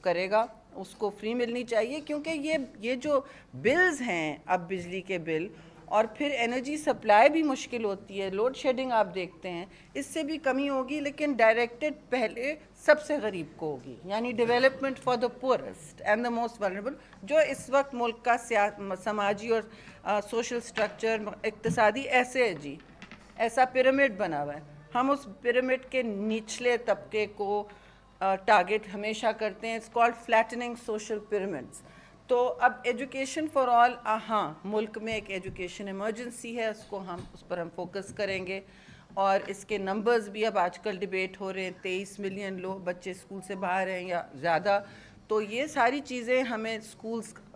کرے گا اس کو فری ملنی چاہیے، کیونکہ یہ جو بلز ہیں اب بجلی کے بل، اور پھر انرجی سپلائی بھی مشکل ہوتی ہے، لوڈ شیڈنگ آپ دیکھتے ہیں، اس سے بھی کمی ہوگی، لیکن ڈائریکٹڈ پہلے سب سے غریب کو ہوگی، یعنی development for the poorest and the most vulnerable, جو اس وقت ملک کا سماجی اور سوشل سٹرکچر اقتصادی ایسے ہے جی، ایسا پیرامڈ بنا ہوا ہے، ہم اس پیرامڈ کے نچلے طبقے کو ٹارگٹ ہمیشہ کرتے ہیں، اٹس کالڈ فلیٹننگ سوشل پیرامڈس۔ تو اب ایجوکیشن فار آل، ہاں ملک میں ایک ایجوکیشن ایمرجنسی ہے، اس پر ہم فوکس کریں گے، اور اس کے نمبرز بھی اب آج کل ڈیبیٹ ہو رہے ہیں، 23 ملین لوگ بچے اسکول سے باہر ہیں یا زیادہ، تو یہ ساری چیزیں ہمیں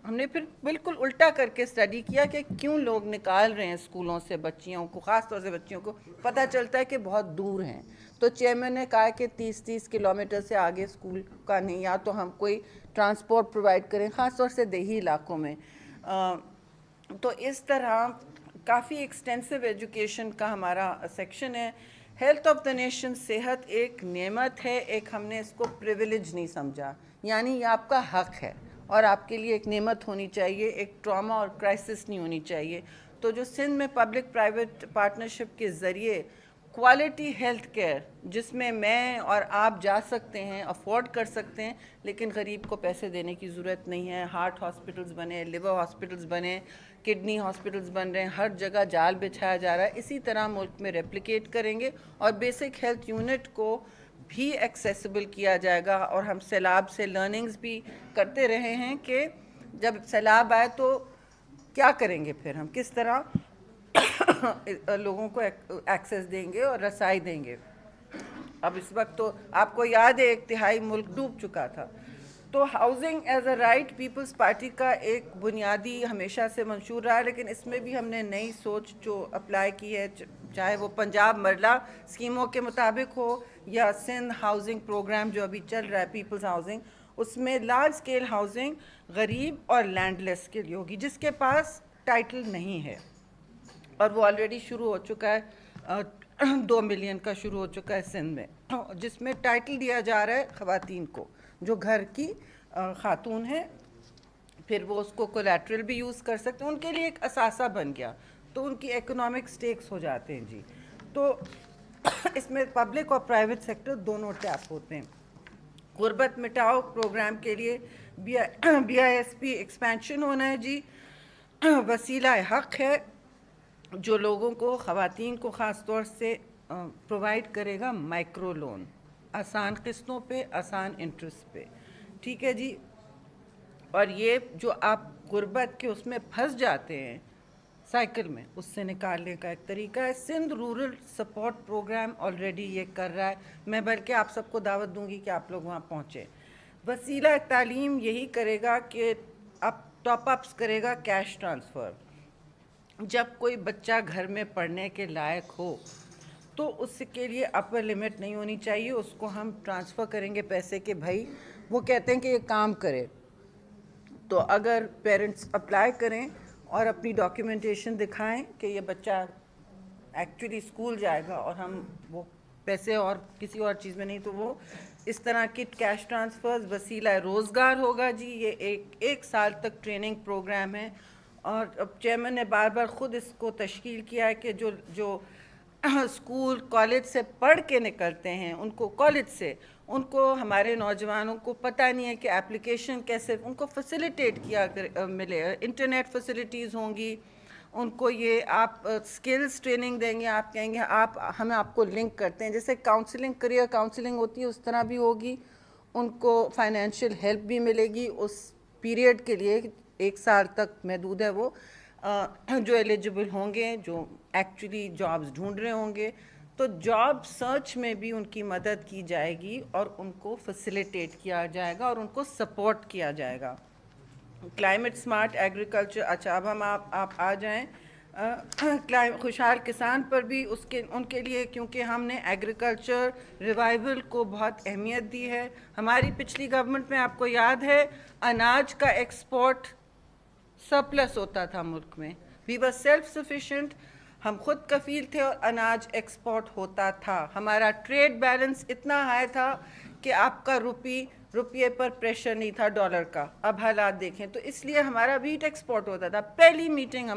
ہم نے پھر بالکل الٹا کر کے اسٹڈی کیا کہ کیوں لوگ نکال رہے ہیں اسکولوں سے بچیوں کو، خاص طور سے بچیوں کو، پتہ چلتا ہے کہ بہت دور ہیں۔ تو چیئرمین نے کہا کہ 30 کلومیٹر سے آگے اسکول کا نہیں، یا تو ہم کوئی ٹرانسپورٹ پرووائڈ کریں، خاص طور سے دیہی علاقوں میں۔ تو اس طرح کافی ایکسٹینسو ایجوکیشن کا ہمارا سیکشن ہے۔ ہیلتھ آف دا نیشن، صحت ایک نعمت ہے، ایک ہم نے اس کو پریویلیج نہیں سمجھا، یعنی یہ آپ کا حق ہے اور آپ کے لیے ایک نعمت ہونی چاہیے، ایک ٹراما اور کرائسس نہیں ہونی چاہیے۔ تو جو سندھ میں پبلک پرائیویٹ پارٹنرشپ کے ذریعے کوالٹی ہیلتھ کیئر، جس میں اور آپ جا سکتے ہیں، افورڈ کر سکتے ہیں، لیکن غریب کو پیسے دینے کی ضرورت نہیں ہے، ہارٹ ہاسپٹلز بنے، لیور ہاسپٹلز بنے، کڈنی ہاسپٹلز بن رہے ہیں، ہر جگہ جال بچھایا جا رہا ہے، اسی طرح ملک میں ریپلیکیٹ کریں گے، اور بیسک ہیلتھ یونٹ کو بھی ایکسیسیبل کیا جائے گا۔ اور ہم سیلاب سے لرننگز بھی کرتے رہے ہیں کہ جب سیلاب آئے تو کیا کریں گے، پھر ہم کس طرح لوگوں کو ایکسیس دیں گے اور رسائی دیں گے۔ اب اس وقت تو آپ کو یاد ہے 1/3 ملک ڈوب چکا تھا۔ تو housing as a right Peoples Party کا ایک بنیادی ہمیشہ سے منشور رہا ہے، لیکن اس میں بھی ہم نے نئی سوچ جو اپلائی کی ہے، چاہے وہ پنجاب مرلہ اسکیموں کے مطابق ہو یا سندھ ہاؤسنگ پروگرام جو ابھی چل رہا ہے پیپلز ہاؤسنگ، اس میں لارج اسکیل ہاؤسنگ غریب اور لینڈ لیس کے لیے ہوگی، جس کے پاس ٹائٹل نہیں ہے، اور وہ آلریڈی شروع ہو چکا ہے، 2 ملین کا شروع ہو چکا ہے سندھ میں، جس میں ٹائٹل دیا جا رہا ہے خواتین کو جو گھر کی خاتون ہیں، پھر وہ اس کو کولیٹرل بھی یوز کر سکتے ہیں، ان کے لیے ایک اثاثہ بن گیا، تو ان کی اکنامک سٹیکس ہو جاتے ہیں جی۔ تو اس میں پبلک اور پرائیویٹ سیکٹر دونوں ٹیپ ہوتے ہیں۔ غربت مٹاؤ پروگرام کے لیے B I S P expansion ہونا ہے جی، وسیلہ حق ہے جو لوگوں کو، خواتین کو خاص طور سے پرووائڈ کرے گا مائکرو لون، آسان قسطوں پہ، آسان انٹرسٹ پہ، ٹھیک ہے جی۔ اور یہ جو آپ غربت کے اس میں پھنس جاتے ہیں سائیکل میں، اس سے نکالنے کا ایک طریقہ ہے۔ Sindh rural support programme already یہ کر رہا ہے، میں بلکہ آپ سب کو دعوت دوں گی کہ آپ لوگ وہاں پہنچیں۔ وسیلہ تعلیم یہی کرے گا کہ اب ٹاپ اپس کرے گا کیش ٹرانسفر، جب کوئی بچہ گھر میں پڑھنے کے لائق ہو تو اس کے لیے اپر لمٹ نہیں ہونی چاہیے، اس کو ہم ٹرانسفر کریں گے پیسے کے، بھائی وہ کہتے ہیں کہ یہ کام کرے، تو اگر پیرنٹس اپلائی کریں اور اپنی ڈاکیومنٹیشن دکھائیں کہ یہ بچہ ایکچولی اسکول جائے گا، اور ہم وہ پیسے اور کسی اور چیز میں نہیں، تو وہ اس طرح کی کیش ٹرانسفرز وسیلہ روزگار ہوگا جی۔ یہ ایک سال تک ٹریننگ پروگرام ہے، اور اب چیئرمین نے بار بار خود اس کو تشکیل کیا ہے کہ جو اسکول کالج سے پڑھ کے نکلتے ہیں، ان کو کالج سے، ان کو ہمارے نوجوانوں کو پتہ نہیں ہے کہ ایپلیکیشن کیسے، ان کو فیسیلیٹیٹ کیا ملے، انٹرنیٹ فیسیلیٹیز ہوں گی، ان کو یہ آپ سکلز ٹریننگ دیں گے، آپ کہیں گے ہم آپ کو لنک کرتے ہیں، جیسے کاؤنسلنگ، کریئر کاؤنسلنگ ہوتی ہے اس طرح بھی ہوگی، ان کو فائنینشیل ہیلپ بھی ملے گی اس پیریڈ کے لیے، 1 سال تک محدود ہے وہ، جو ایلیجبل ہوں گے، جو ایکچولی جابز ڈھونڈ رہے ہوں گے، تو جاب سرچ میں بھی ان کی مدد کی جائے گی اور ان کو فیسیلیٹیٹ کیا جائے گا اور ان کو سپورٹ کیا جائے گا۔ کلائمیٹ سمارٹ ایگریکلچر، اچھا اب ہم آپ آ جائیں خوشحال کسان پر بھی، ان کے لیے، کیونکہ ہم نے ایگریکلچر ریوائول کو بہت اہمیت دی ہے۔ ہماری پچھلی گورنمنٹ میں آپ کو یاد ہے اناج کا ایکسپورٹ سرپلس ہوتا تھا ملک میں، وی ور سیلف سفیشینٹ، ہم خود کفیل تھے اور اناج ایکسپورٹ ہوتا تھا، ہمارا ٹریڈ بیلنس اتنا ہائی تھا کہ آپ کا روپی روپیے پر پریشر نہیں تھا ڈالر کا. اب حالات دیکھیں تو اس لیے ہمارا ویٹ ایکسپورٹ ہوتا تھا. پہلی میٹنگ